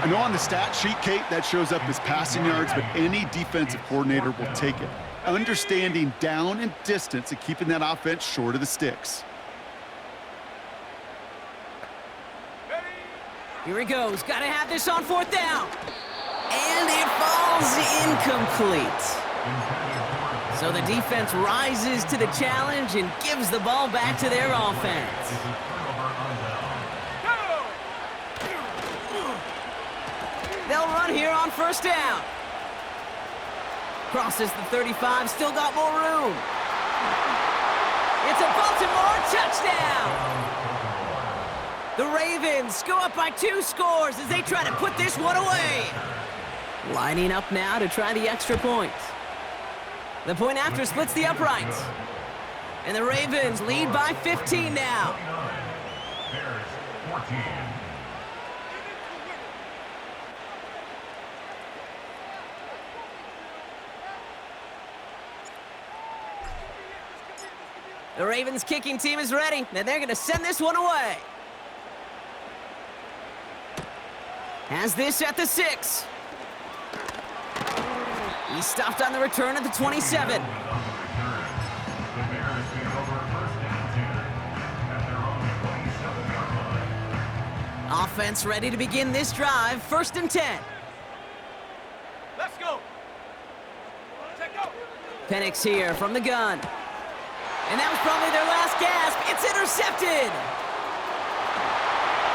I know on the stat sheet, Kate, that shows up as passing yards, but any defensive coordinator will take it. Understanding down and distance and keeping that offense short of the sticks. Here he goes. Got to have this on 4th down. And it falls incomplete. So the defense rises to the challenge and gives the ball back to their offense. They'll run here on 1st down. Crosses the 35, still got more room. It's a Baltimore touchdown. The Ravens go up by 2 scores as they try to put this one away. Lining up now to try the extra point. The point after splits the uprights. And the Ravens lead by 15 now. Bears 14. The Ravens kicking team is ready, and they're going to send this one away. Has this at the 6. He's stopped on the return at the 27. Offense ready to begin this drive. 1st and 10. Let's go. Check go. Penix here from the gun. And that was probably their last gasp. It's intercepted.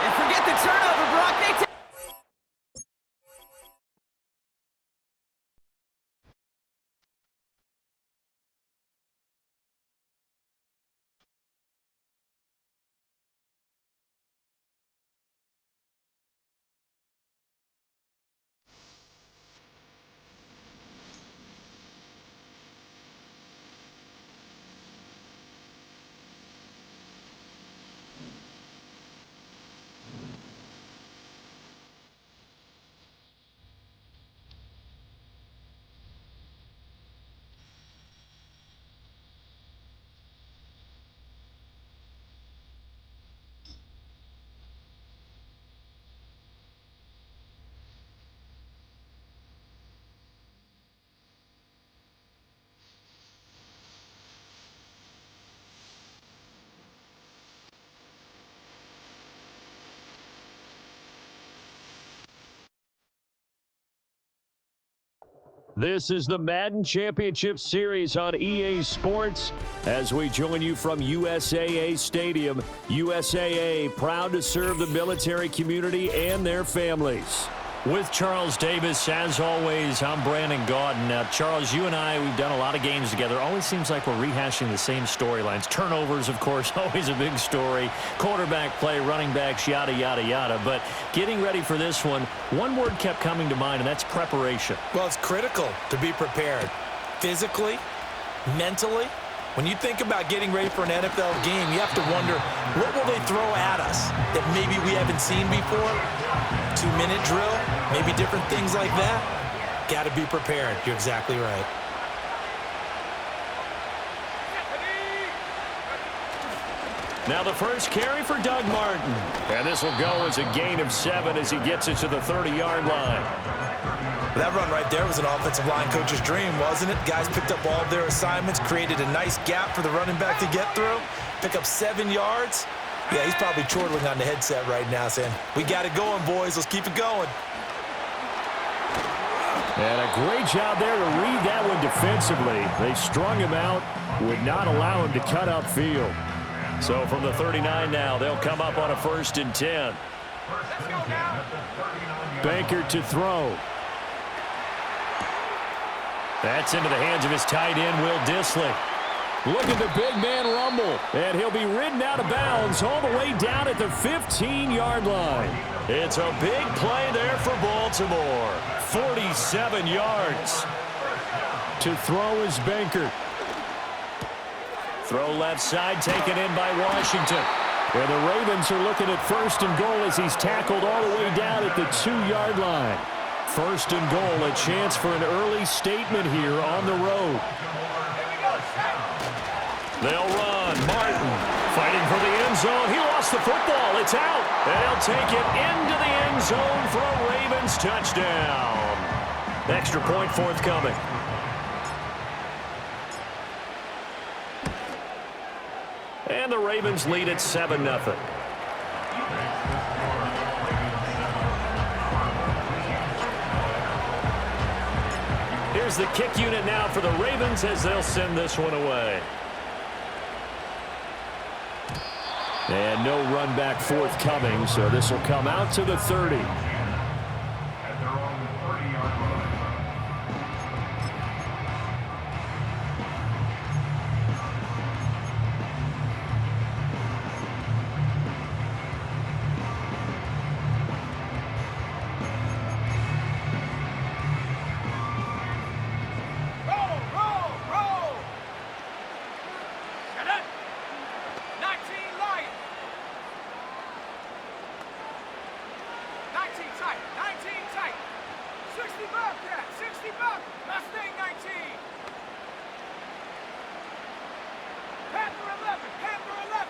And forget the turnover, Brock. They take. This is the Madden Championship Series on EA Sports as we join you from USAA Stadium. USAA, proud to serve the military community and their families. With Charles Davis, as always, I'm Brandon Gaudin. Now, Charles, you and I, we've done a lot of games together. Always seems like we're rehashing the same storylines. Turnovers, of course, always a big story. Quarterback play, running backs, yada, yada, yada. But getting ready for this one word kept coming to mind, and that's preparation. Well, it's critical to be prepared. Physically, mentally. When you think about getting ready for an NFL game, you have to wonder, what will they throw at us that maybe we haven't seen before? 2-minute drill, maybe different things like that. Got to be prepared. You're exactly right. Now the first carry for Doug Martin. And this will go as a gain of 7 as he gets it to the 30-yard line. That run right there was an offensive line coach's dream, wasn't it? Guys picked up all of their assignments, created a nice gap for the running back to get through, pick up 7 yards. Yeah, he's probably chortling on the headset right now saying, we got it going, boys. Let's keep it going. And a great job there to read that one defensively. They strung him out, would not allow him to cut upfield. So from the 39 now, they'll come up on a 1st and 10. Banker to throw. That's into the hands of his tight end, Will Dissly. Look at the big man rumble. And he'll be ridden out of bounds all the way down at the 15-yard line. It's a big play there for Baltimore. 47 yards. To throw is Banker. Throw left side, taken in by Washington. And the Ravens are looking at 1st and goal as he's tackled all the way down at the 2-yard line. 1st and goal, a chance for an early statement here on the road. They'll run. Martin Fighting for the end zone. He lost the football. It's out. And he'll take it into the end zone for a Ravens touchdown. Extra point forthcoming. And the Ravens lead at 7-0. Here's the kick unit now for the Ravens as they'll send this one away. And no run back forthcoming, so this will come out to the 30. At their own 30-yard line. Roll! Shut up! 19 Lions! 19 tight! 19 tight! 60 Bobcat! 60 Bob! Mustang 19! Panther 11! Panther 11!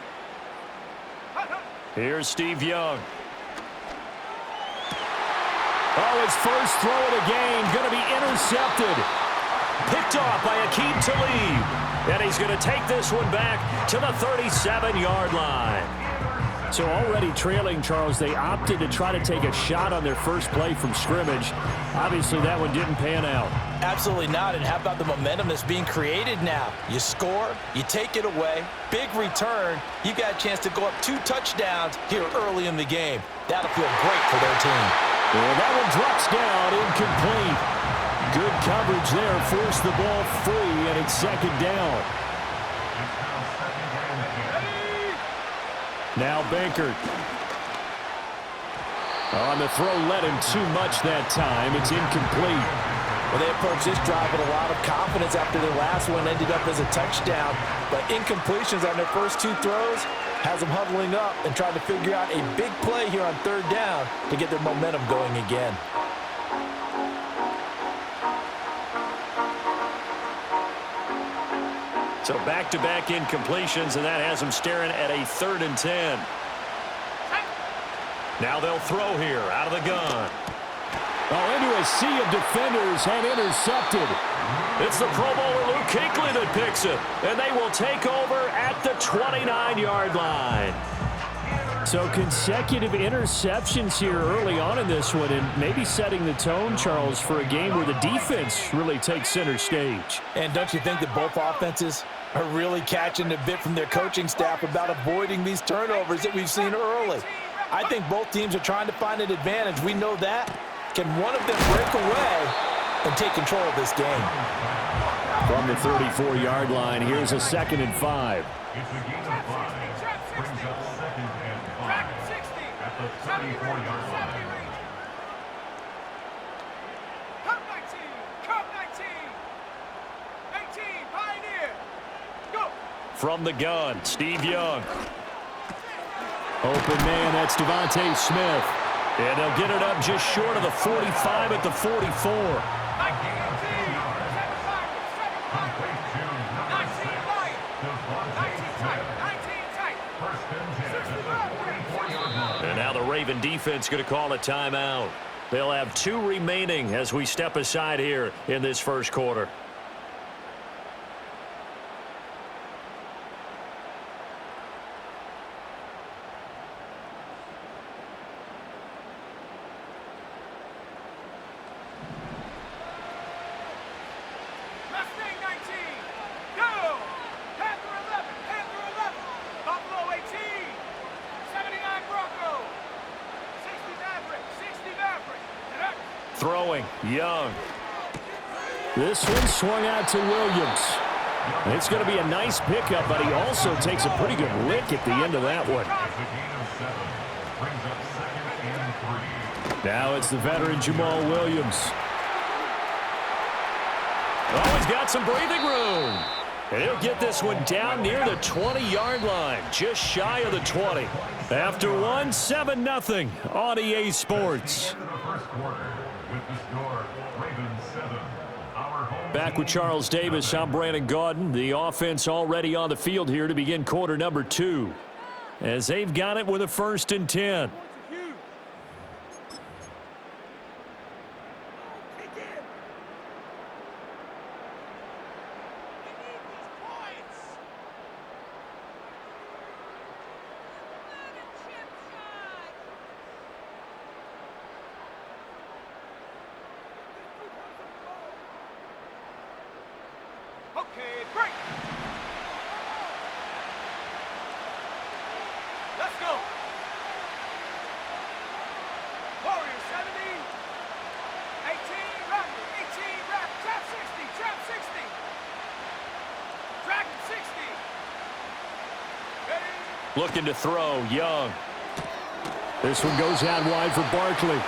Hut, hut. Here's Steve Young. Oh, his first throw of the game going to be intercepted. Picked off by Aqib Talib. And he's going to take this one back to the 37-yard line. So already trailing, Charles, they opted to try to take a shot on their first play from scrimmage. Obviously, that one didn't pan out. Absolutely not. And how about the momentum that's being created now? You score, you take it away, big return. You got a chance to go up 2 touchdowns here early in the game. That'll feel great for their team. Well, that one drops down, incomplete. Good coverage there, forced the ball free, and it's second down. Now Bankert. On the throw, led him too much that time. It's incomplete. Well, they approached this drive with a lot of confidence after their last one ended up as a touchdown. But incompletions on their first 2 throws has them huddling up and trying to figure out a big play here on third down to get their momentum going again. So back-to-back incompletions, and that has them staring at a 3rd and 10. Now they'll throw here out of the gun. Oh, into a sea of defenders and intercepted. It's the Pro Bowler Luke Kuechly that picks it, and they will take over at the 29-yard line. So consecutive interceptions here early on in this one, and maybe setting the tone, Charles, for a game where the defense really takes center stage. And don't you think that both offenses are really catching a bit from their coaching staff about avoiding these turnovers that we've seen early? I think both teams are trying to find an advantage. We know that. Can one of them break away and take control of this game? From the 34-yard line, here's a 2nd and 5. It's a gain of 5. Brings up 2nd and 5 at the 34-yard line. Cup 19! Cup 19! 18, Pioneer! Go! From the gun, Steve Young. Open man, that's Devontae Smith. And they'll get it up just short of the 45 at the 44. 19, 7 Lions! 19 tight! 19 tight! First and 10. And now the Raven defense going to call a timeout. They'll have 2 remaining as we step aside here in this first quarter. Mustang 19! Go! Panther 11! Panther 11! Buffalo 18! 79 Bronco! 60 Maverick! 60 Maverick! And up! Throwing, Young. This one swung out to Williams. It's going to be a nice pickup, but he also takes a pretty good lick at the end of that one. It's a gain of 7. Brings up 2nd and 3. Now it's the veteran Jamal Williams. Oh, he's got some breathing room. And he'll get this one down near the 20-yard line, just shy of the 20. After one, 7-0 on EA Sports. At the end of the first quarter, with the score, Ravens 7, Back with Charles Davis, I'm Brandon Gaudin. The offense already on the field here to begin quarter number 2. As they've got it with a 1st and 10. Okay, break. Let's go. Warriors 70. 18, rock. 18, rock. Trap 60. Trap 60. Dragon 60. Ready? Looking to throw, Young. This one goes out wide for Barkley.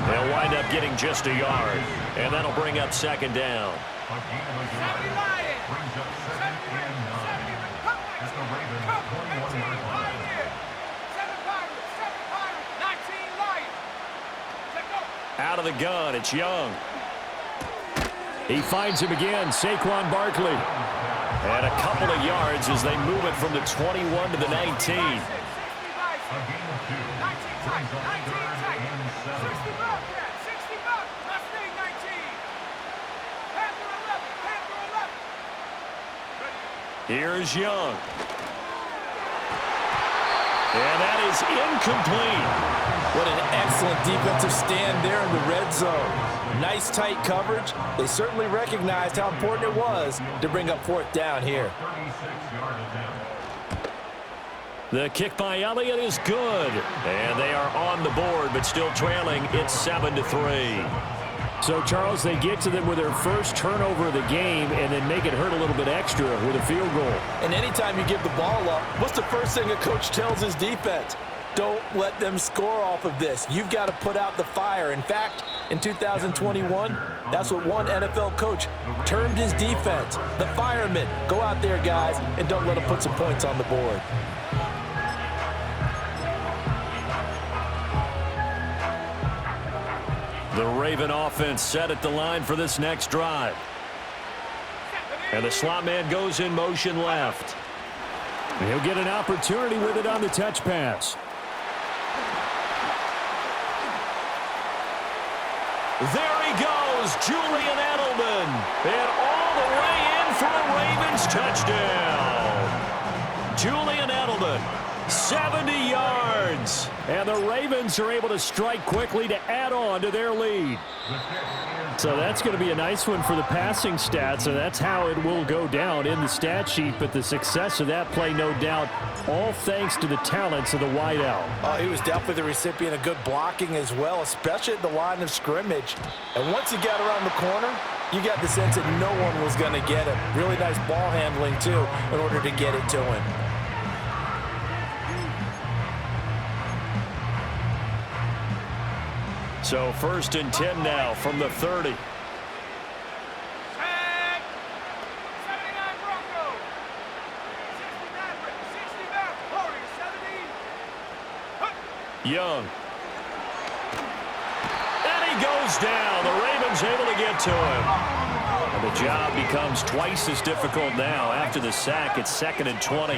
They'll wind up getting just a yard, and that'll bring up 2nd down. 70 Lions. 70 Ravens. 70 Ravens. Come back. At the Ravens, 21 yard line. 7 Pirates. 7 Pirates. 19 Lions. Let's go. Out of the gun, it's Young. He finds him again, Saquon Barkley. And a couple of yards as they move it from the 21 to the 19. 60 A gain of 2. 19 tight. 19 tight. 60 Bobcat. 60 Bob. Mustang 19. Panther 11. Panther 11. Here's Young. And that is incomplete. What an excellent defensive stand there in the red zone. Nice tight coverage. They certainly recognized how important it was to bring up 4th down here. 36-yard attempt. The kick by Elliott is good. And they are on the board, but still trailing. It's 7-3. So, Charles, they get to them with their first turnover of the game and then make it hurt a little bit extra with a field goal. And anytime you give the ball up, what's the first thing a coach tells his defense? Don't let them score off of this. You've got to put out the fire. In fact, in 2021, that's what one NFL coach termed his defense. The firemen. Go out there, guys, and don't let them put some points on the board. The Raven offense set at the line for this next drive. And the slot man goes in motion left. And he'll get an opportunity with it on the touch pass. There he goes, Julian Edelman. And all the way in for a Ravens touchdown. Julian Edelman, 70 yards. And the Ravens are able to strike quickly to add on to their lead. So that's going to be a nice one for the passing stats, and that's how it will go down in the stat sheet. But the success of that play, no doubt, all thanks to the talents of the wideout. Oh, he was definitely the recipient of good blocking as well, especially at the line of scrimmage. And once he got around the corner, you got the sense that no one was going to get him. Really nice ball handling, too, in order to get it to him. So 1st and 10 now from the 30. Tag. 79 Broncos. 69 Warriors 70. Young. And he goes down. The Ravens able to get to him. And the job becomes twice as difficult now. After the sack, it's 2nd and 20.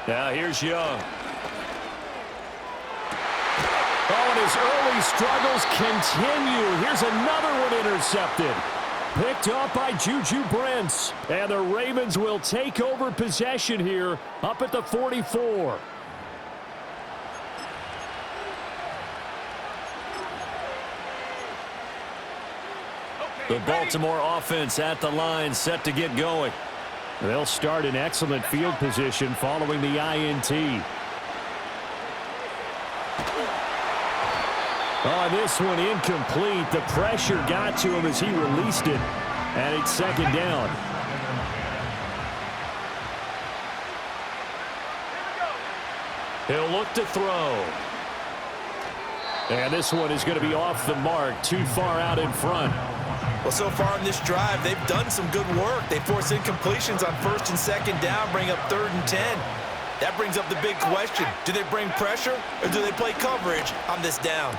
Now here's Young. Oh, and his early struggles continue. Here's another one intercepted. Picked up by Juju Brents. And the Ravens will take over possession here up at the 44. The Baltimore offense at the line, set to get going. They'll start in excellent field position following the INT. Oh, this one incomplete. The pressure got to him as he released it. And it's 2nd down. He'll look to throw. And this one is going to be off the mark, too far out in front. Well, so far in this drive, they've done some good work. They force incompletions on 1st and 2nd down, bring up 3rd and 10. That brings up the big question. Do they bring pressure or do they play coverage on this down?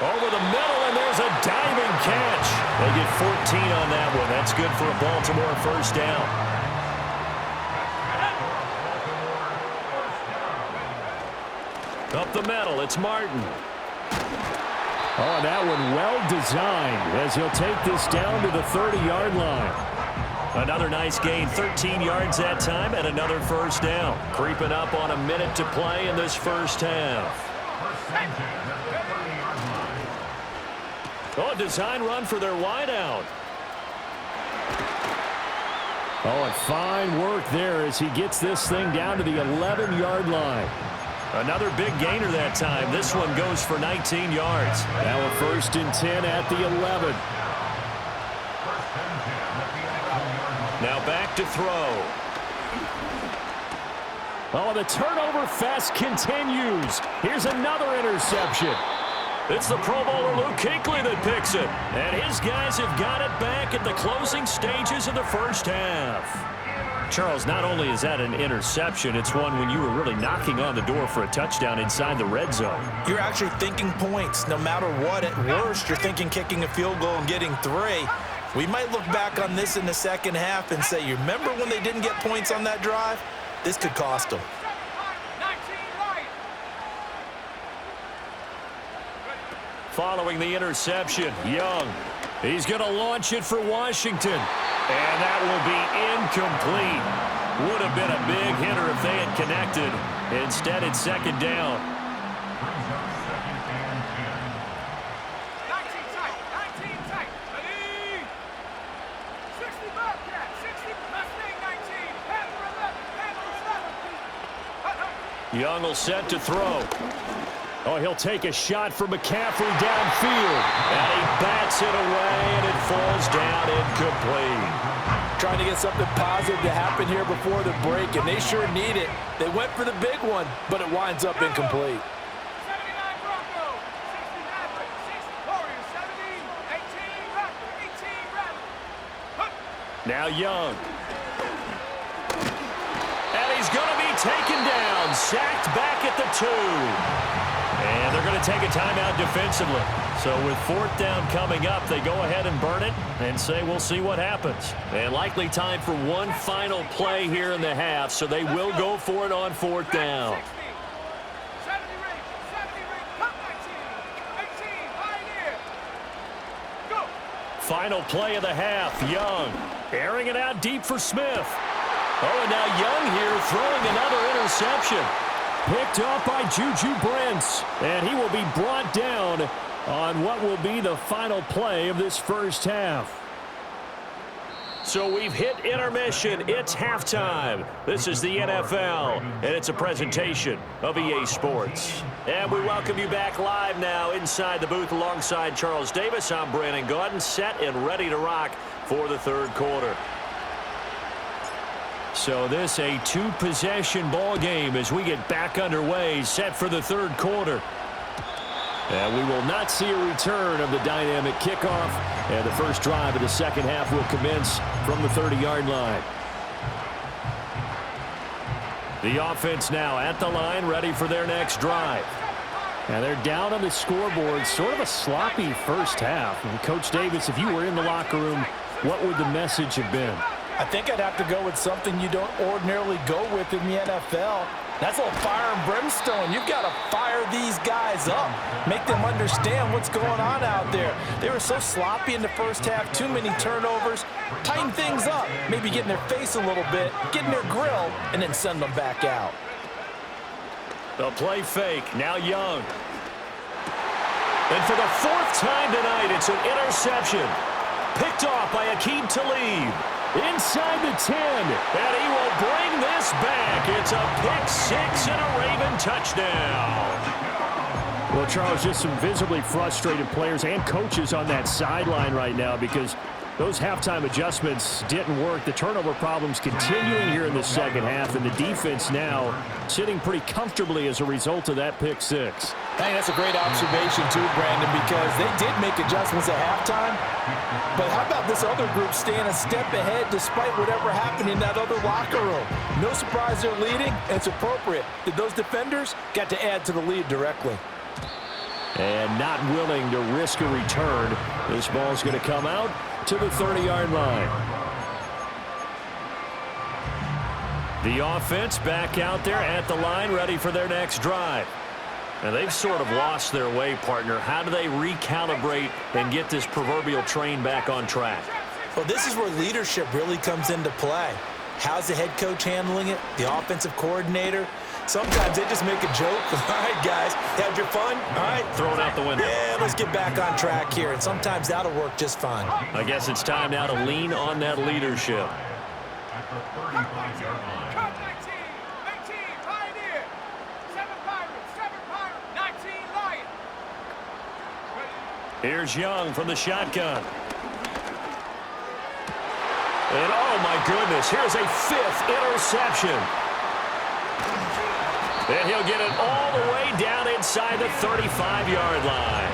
Over the middle, and there's a diving catch. They get 14 on that one. That's good for a Baltimore first down. Up the middle, it's Martin. Oh, that one well designed as he'll take this down to the 30-yard line. Another nice gain, 13 yards that time, and another first down. Creeping up on a minute to play in this first half. Oh, design run for their wideout. Oh, and fine work there as he gets this thing down to the 11-yard line. Another big gainer that time. This one goes for 19 yards. Now a 1st and 10 at the 11. Now back to throw. Oh, the turnover fest continues. Here's another interception. It's the Pro Bowler Luke Kuechly that picks it. And his guys have got it back at the closing stages of the first half. Charles, not only is that an interception, it's one when you were really knocking on the door for a touchdown inside the red zone. You're actually thinking points. No matter what, at worst, you're thinking kicking a field goal and getting 3. We might look back on this in the second half and say, you remember when they didn't get points on that drive? This could cost them. Following the interception, Young. He's going to launch it for Washington. And that will be incomplete. Would have been a big hitter if they had connected. Instead, it's second down. 19 tight, 19 tight. Ready? 60 Bobcat, 60 Mustang 19, Panther 11, Young will set to throw. Oh, he'll take a shot for McCaffrey downfield. And he bats it away, and it falls down incomplete. Trying to get something positive to happen here before the break, and they sure need it. They went for the big one, but it winds up incomplete. 79 Broncos, 60 Mavericks, 60 Warriors, 70, 18 Raptors, 18 Raptors. Now Young. And he's going to be taken down, sacked back at the 2. And they're going to take a timeout defensively. So with 4th down coming up, they go ahead and burn it and say we'll see what happens. And likely time for one final play here in the half, so they will go for it on 4th down. 70 ring, Cup 19, 18, Pioneer. Go. Final play of the half, Young. Airing it out deep for Smith. Oh, and now Young here throwing another interception. Picked off by Juju Brents, and he will be brought down on what will be the final play of this first half. So we've hit intermission. It's halftime. This is the NFL, and it's a presentation of EA Sports. And we welcome you back live now inside the booth alongside Charles Davis. I'm Brandon Gaudin, set and ready to rock for the third quarter. So this a 2-possession ball game as we get back underway, set for the third quarter. And we will not see a return of the dynamic kickoff. And the first drive of the second half will commence from the 30-yard line. The offense now at the line, ready for their next drive. And they're down on the scoreboard, sort of a sloppy first half. And Coach Davis, if you were in the locker room, what would the message have been? I think I'd have to go with something you don't ordinarily go with in the NFL. That's a little fire and brimstone. You've got to fire these guys up. Make them understand what's going on out there. They were so sloppy in the first half, too many turnovers. Tighten things up. Maybe get in their face a little bit, get in their grill, and then send them back out. The play fake, now Young. And for the 4th time tonight, it's an interception. Picked off by Aqib Talib. Inside the 10. And he will bring this back. It's a pick 6 and a Raven touchdown. Well, Charles, just some visibly frustrated players and coaches on that sideline right now because those halftime adjustments didn't work. The turnover problems continuing here in the second half, and the defense now sitting pretty comfortably as a result of that pick 6. I think that's a great observation too, Brandon, because they did make adjustments at halftime. But how about this other group staying a step ahead despite whatever happened in that other locker room? No surprise they're leading, and it's appropriate that those defenders got to add to the lead directly. And not willing to risk a return. This ball's going to come out to the 30-yard line. The offense back out there at the line, ready for their next drive. Now, they've sort of lost their way, partner. How do they recalibrate and get this proverbial train back on track? Well, this is where leadership really comes into play. How's the head coach handling it? The offensive coordinator? Sometimes they just make a joke. All right, guys, had your fun? All right. Throw it out the window. Yeah, let's get back on track here. And sometimes that'll work just fine. I guess it's time now to lean on that leadership. At the 35-yard line. Cut 19, 19, Pioneer. 7 Pirates, 7 Pirates, 19 Lion. Here's Young from the shotgun. And oh my goodness, here's a 5th interception. And he'll get it all the way down inside the 35-yard line.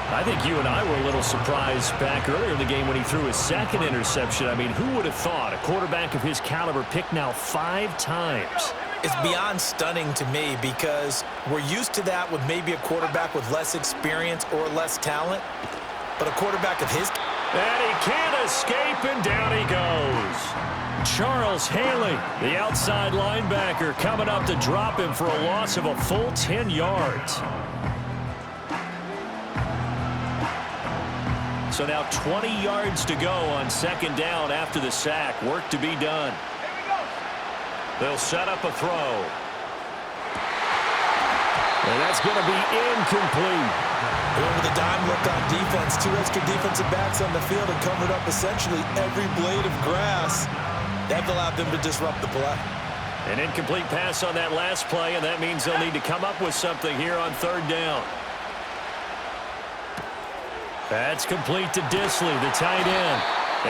I think you and I were a little surprised back earlier in the game when he threw his 2nd interception. I mean, who would have thought a quarterback of his caliber picked now 5 times? It's beyond stunning to me because we're used to that with maybe a quarterback with less experience or less talent. But a quarterback of his... And he can't escape, and down he goes. Charles Haley, the outside linebacker, coming up to drop him for a loss of a full 10 yards. So now 20 yards to go on 2nd down after the sack. Work to be done. They'll set up a throw. And that's going to be incomplete. With a dime look on defense, 2 extra defensive backs on the field and covered up essentially every blade of grass. That allowed them to disrupt the play. An incomplete pass on that last play, and that means they'll need to come up with something here on 3rd down. That's complete to Disley, the tight end.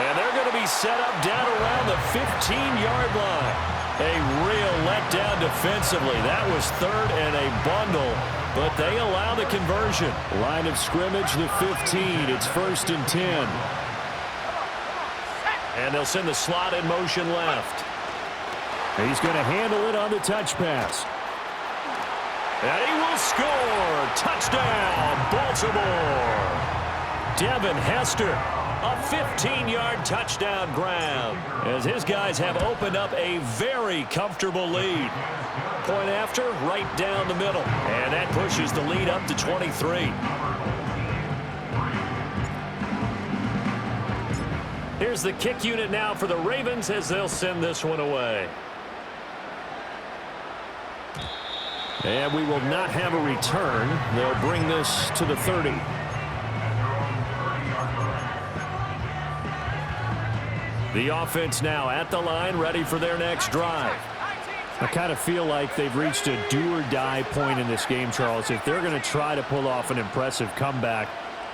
And they're going to be set up down around the 15-yard line. A real letdown defensively. That was 3rd and a bundle, but they allow the conversion. Line of scrimmage, the 15. It's 1st and 10. And they'll send the slot in motion left. He's going to handle it on the touch pass. And he will score. Touchdown, Baltimore. Devin Hester, a 15-yard touchdown grab, as his guys have opened up a very comfortable lead. Point after, right down the middle. And that pushes the lead up to 23. Here's the kick unit now for the Ravens as they'll send this one away. And we will not have a return. They'll bring this to the 30. The offense now at the line, ready for their next drive. I kind of feel like they've reached a do-or-die point in this game, Charles. If they're going to try to pull off an impressive comeback,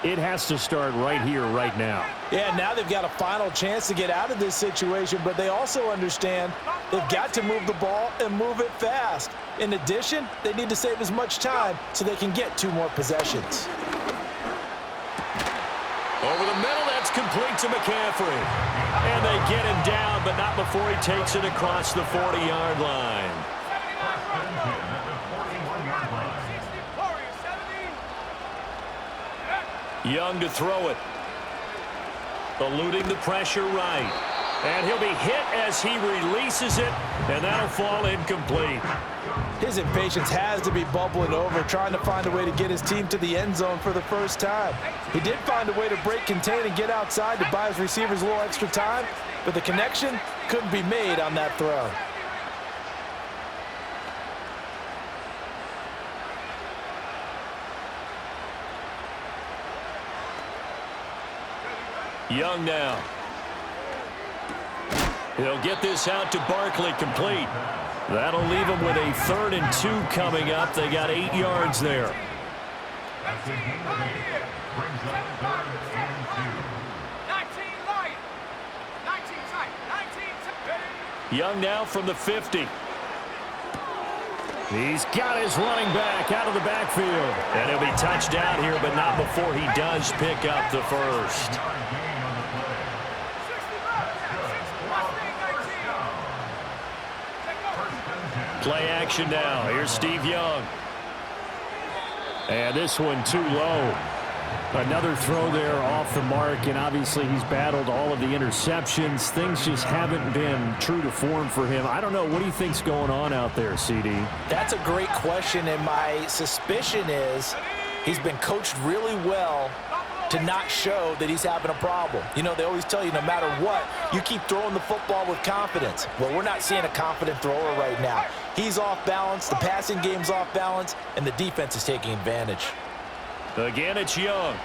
it has to start right here, right now. Yeah, now they've got a final chance to get out of this situation, but they also understand they've got to move the ball and move it fast. In addition, they need to save as much time so they can get 2 more possessions. Over the middle, that's complete to McCaffrey. And they get him down, but not before he takes it across the 40-yard line. Young to throw it. Eluding the pressure right. And he'll be hit as he releases it, and that'll fall incomplete. His impatience has to be bubbling over, trying to find a way to get his team to the end zone for the first time. He did find a way to break contain and get outside to buy his receivers a little extra time, but the connection couldn't be made on that throw. Young now. He'll get this out to Barkley, complete. That'll leave them with a 3rd and 2 coming up. They got 8 yards there. Young now from the 50. He's got his running back out of the backfield. And he'll be touched out here, but not before he does pick up the first. 60 Bobcats, 60 Mustang 19. Take over. Play action now. Here's Steve Young. And this one too low. Another throw there off the mark, and obviously he's battled all of the interceptions. Things just haven't been true to form for him. I don't know. What do you think's going on out there, CD? That's a great question, and my suspicion is he's been coached really well to not show that he's having a problem. You know, they always tell you no matter what, you keep throwing the football with confidence. Well, we're not seeing a confident thrower right now. He's off balance, the passing game's off balance, and the defense is taking advantage. Again, it's Young.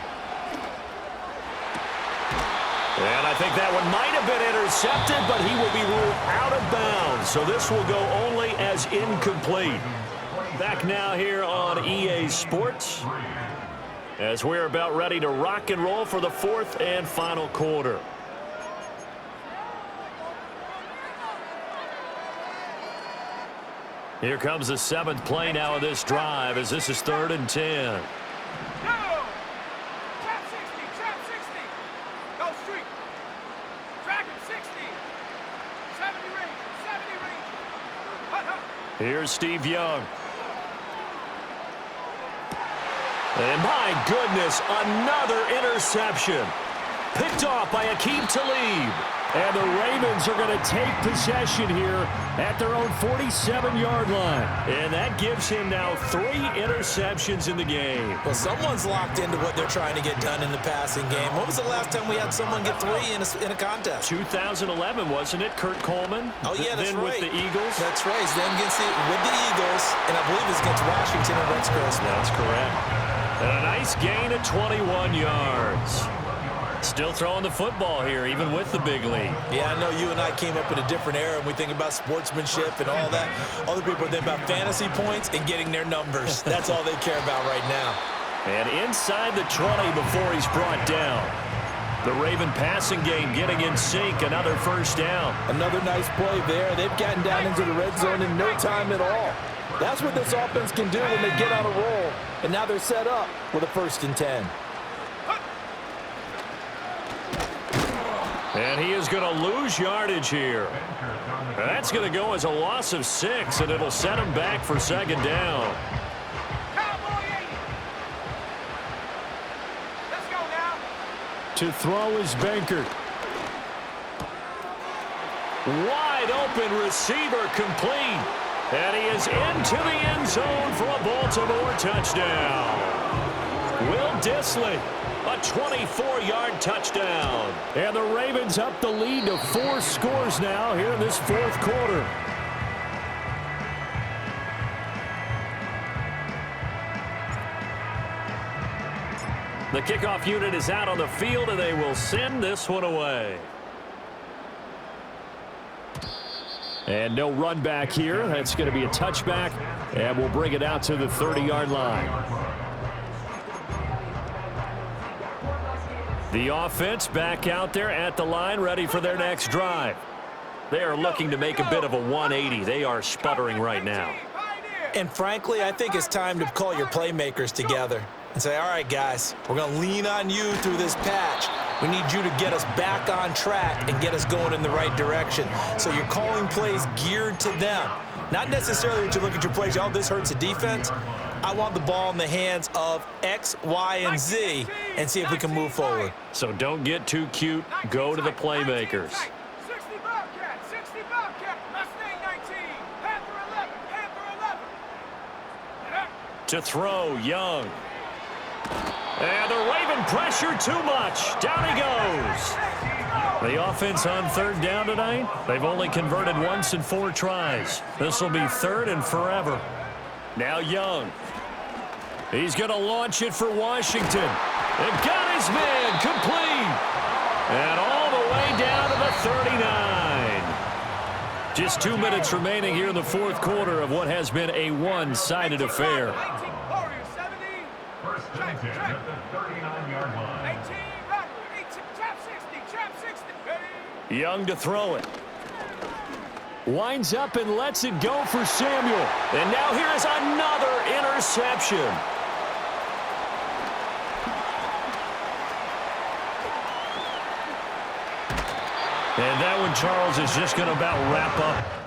And I think that one might have been intercepted, but he will be ruled out of bounds. So this will go only as incomplete. Back now here on EA Sports, as we're about ready to rock and roll for the fourth and final quarter. Here comes the seventh play now of this drive, as this is 3rd and 10. Trap 60. Go street. Track him 60. 70 range. Hut. Here's Steve Young. And my goodness, another interception. Picked off by Aqib Talib. And the Ravens are going to take possession here at their own 47-yard line. And that gives him now 3 interceptions in the game. Well, someone's locked into what they're trying to get done in the passing game. When was the last time we had someone get 3 in a contest? 2011, wasn't it? Kurt Coleman? Oh, yeah, that's then right. with the Eagles? That's right. Then with the Eagles, and I believe it's against Washington and Rex Grossman. That's correct. And a nice gain of 21 yards. Still throwing the football here, even with the big lead. Yeah, I know you and I came up in a different era, and we think about sportsmanship and all that. Other people think about fantasy points and getting their numbers. That's all they care about right now. And inside the 20 before he's brought down. The Raven passing game getting in sync, another first down. Another nice play there. They've gotten down into the red zone in no time at all. That's what this offense can do when they get on a roll. And now they're set up with a 1st and 10. And he is going to lose yardage here. That's going to go as a loss of 6, and it'll set him back for 2nd down. Cowboy 80. Let's go now. To throw is Bankert. Wide open receiver complete. And he is into the end zone for a Baltimore touchdown. Will Dissly, a 24-yard touchdown. And the Ravens up the lead to 4 scores now here in this 4th quarter. The kickoff unit is out on the field, and they will send this one away. And no run back here. That's going to be a touchback, and we'll bring it out to the 30-yard line. The offense back out there at the line, ready for their next drive. They are looking to make a bit of a 180. They are sputtering right now. And frankly, I think it's time to call your playmakers together and say, all right, guys, we're going to lean on you through this patch. We need you to get us back on track and get us going in the right direction. So you're calling plays geared to them. Not necessarily that you look at your plays, oh, this hurts the defense. I want the ball in the hands of X, Y, and Z and see if we can move forward. So don't get too cute. Go to the playmakers. 60 Bobcat, 60 Bobcat, Mustang 19, Panther 11, Panther 11. To throw, Young. And the Raven pressure too much. Down he goes. The offense on 3rd down tonight, they've only converted once in 4 tries. This will be 3rd and forever. Now Young. He's going to launch it for Washington. And got his man complete. And all the way down to the 39. Just 2 minutes remaining here in the 4th quarter of what has been a one-sided affair. 19 Warriors, 70. First and 10 at the 39-yard line. 18 Raptor, 18, trap 60, trap 60. Ready? Young to throw it. Winds up and lets it go for Samuel. And now here is another interception. And that one, Charles, is just going to about wrap up